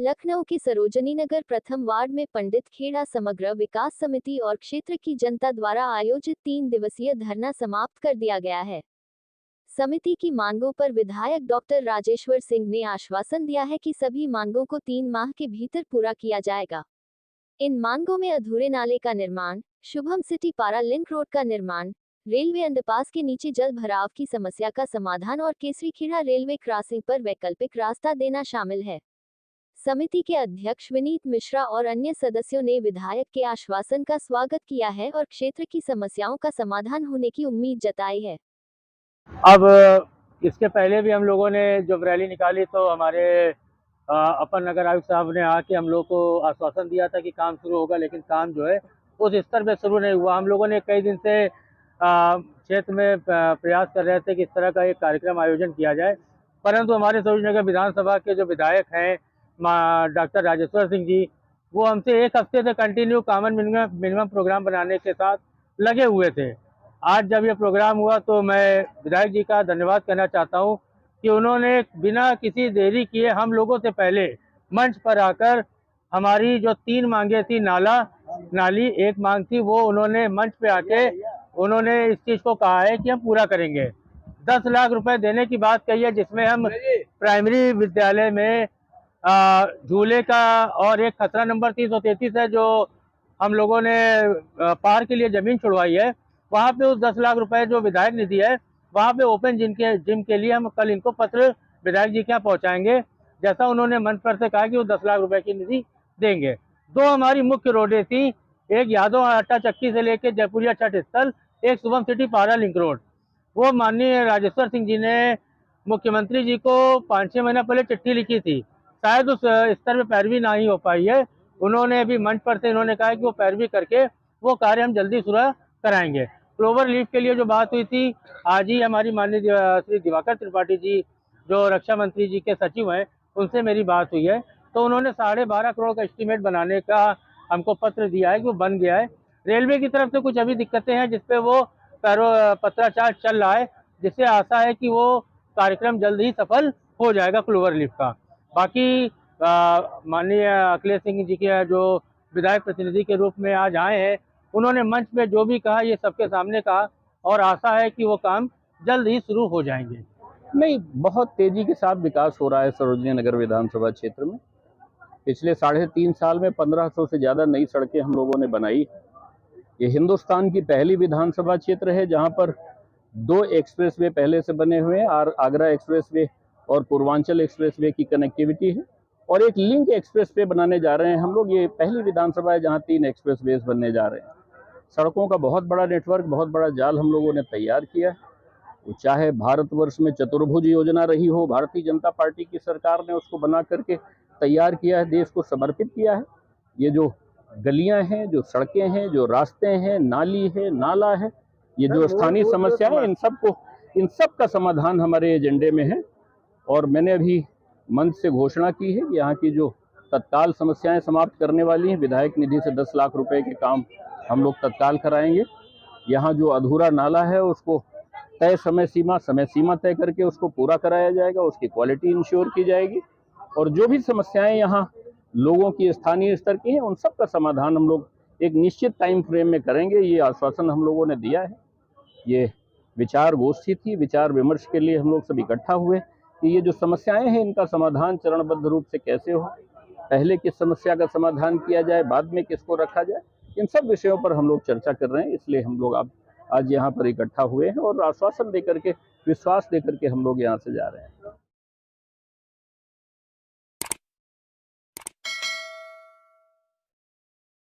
लखनऊ के सरोजनी नगर प्रथम वार्ड में पंडित खेड़ा समग्र विकास समिति और क्षेत्र की जनता द्वारा आयोजित 3 दिवसीय धरना समाप्त कर दिया गया है। समिति की मांगों पर विधायक डॉक्टर राजेश्वर सिंह ने आश्वासन दिया है कि सभी मांगों को 3 माह के भीतर पूरा किया जाएगा। इन मांगों में अधूरे नाले का निर्माण, शुभम सिटी पारा लिंक रोड का निर्माण, रेलवे अंडरपास के नीचे जल भराव की समस्या का समाधान और केसरीखेड़ा रेलवे क्रॉसिंग पर वैकल्पिक रास्ता देना शामिल है। समिति के अध्यक्ष विनीत मिश्रा और अन्य सदस्यों ने विधायक के आश्वासन का स्वागत किया है और क्षेत्र की समस्याओं का समाधान होने की उम्मीद जताई है। अब इसके पहले भी हम लोगों ने जब रैली निकाली तो हमारे अपर नगर आयुक्त साहब ने आके हम लोग को आश्वासन दिया था कि काम शुरू होगा, लेकिन काम जो है उस स्तर पे शुरू नहीं हुआ। हम लोगों ने कई दिन से क्षेत्र में प्रयास कर रहे थे कि इस तरह का एक कार्यक्रम आयोजन किया जाए, परंतु हमारे सरोजनी नगर विधानसभा के जो विधायक हैं डॉक्टर राजेश्वर सिंह जी, वो हमसे एक हफ्ते से कंटिन्यू कॉमन मिनिमम प्रोग्राम बनाने के साथ लगे हुए थे। आज जब ये प्रोग्राम हुआ तो मैं विधायक जी का धन्यवाद करना चाहता हूँ कि उन्होंने बिना किसी देरी किए हम लोगों से पहले मंच पर आकर हमारी जो 3 मांगे थी, नाली एक मांग थी, वो उन्होंने मंच पे आके उन्होंने इस चीज़ को कहा है कि हम पूरा करेंगे। 10 लाख रुपए देने की बात कही है, जिसमें हम प्राइमरी विद्यालय में झूले का और एक खसरा नंबर 333 है जो हम लोगों ने पार्क के लिए ज़मीन छुड़वाई है, वहाँ पे उस 10 लाख रुपए जो विधायक निधि है वहाँ पे ओपन जिम के लिए हम कल इनको पत्र विधायक जी के यहाँ पहुँचाएंगे, जैसा उन्होंने मंच पर से कहा कि वो 10 लाख रुपए की निधि देंगे। 2 हमारी मुख्य रोडें थी, एक यादव आटा चक्की से लेकर जयपुरिया छठ स्थल, एक शुभम सिटी पारा लिंक रोड। वो माननीय राजेश्वर सिंह जी ने मुख्यमंत्री जी को 5-6 महीना पहले चिट्ठी लिखी थी, शायद उस स्तर पे पैरवी नहीं हो पाई है। उन्होंने अभी मंच पर से इन्होंने कहा कि वो पैरवी करके वो कार्य हम जल्दी शुरू कराएंगे। क्लोवर लीफ के लिए जो बात हुई थी, आज ही हमारी माननीय श्री दिवाकर त्रिपाठी जी जो रक्षा मंत्री जी के सचिव हैं, उनसे मेरी बात हुई है, तो उन्होंने 12.5 करोड़ का एस्टीमेट बनाने का हमको पत्र दिया है कि वो बन गया है। रेलवे की तरफ से कुछ अभी दिक्कतें हैं जिसपे वो पत्राचार चल रहा है, जिससे आशा है कि वो कार्यक्रम जल्द ही सफल हो जाएगा क्लोवर लीफ का। बाकी माननीय अखिलेश सिंह जी के जो विधायक प्रतिनिधि के रूप में आज आए हैं, उन्होंने मंच में जो भी कहा ये सबके सामने कहा और आशा है कि वो काम जल्द ही शुरू हो जाएंगे। नहीं, बहुत तेजी के साथ विकास हो रहा है सरोजनी नगर विधानसभा क्षेत्र में। पिछले 3.5 साल में 1500 से ज़्यादा नई सड़कें हम लोगों ने बनाई। ये हिंदुस्तान की पहली विधानसभा क्षेत्र है जहां पर 2 एक्सप्रेसवे पहले से बने हुए हैं, आगरा एक्सप्रेसवे और पूर्वांचल एक्सप्रेसवे की कनेक्टिविटी है, और एक लिंक एक्सप्रेसवे बनाने जा रहे हैं हम लोग। ये पहली विधानसभा है जहां 3 एक्सप्रेसवेज बनने जा रहे हैं। सड़कों का बहुत बड़ा नेटवर्क, बहुत बड़ा जाल हम लोगों ने तैयार किया है। चाहे भारतवर्ष में चतुर्भुज योजना रही हो, भारतीय जनता पार्टी की सरकार ने उसको बना करके तैयार किया है, देश को समर्पित किया है। ये जो गलियां हैं, जो सड़कें हैं, जो रास्ते हैं, नाली है, नाला है, ये जो स्थानीय समस्याएं, इन सब का समाधान हमारे एजेंडे में है। और मैंने अभी मंच से घोषणा की है कि यहाँ की जो तत्काल समस्याएं समाप्त करने वाली हैं, विधायक निधि से 10 लाख रुपए के काम हम लोग तत्काल कराएंगे। यहाँ जो अधूरा नाला है उसको तय समय सीमा तय करके उसको पूरा कराया जाएगा, उसकी क्वालिटी इंश्योर की जाएगी, और जो भी समस्याएं यहाँ लोगों की स्थानीय स्तर की हैं उन सब का समाधान हम लोग एक निश्चित टाइम फ्रेम में करेंगे। ये आश्वासन हम लोगों ने दिया है। ये विचार गोष्ठी थी, विचार विमर्श के लिए हम लोग सब इकट्ठा हुए कि ये जो समस्याएं हैं इनका समाधान चरणबद्ध रूप से कैसे हो, पहले किस समस्या का समाधान किया जाए, बाद में किसको रखा जाए, इन सब विषयों पर हम लोग चर्चा कर रहे हैं। इसलिए हम लोग आज यहाँ पर इकट्ठा हुए हैं और आश्वासन देकर के, विश्वास देकर के हम लोग यहाँ से जा रहे हैं।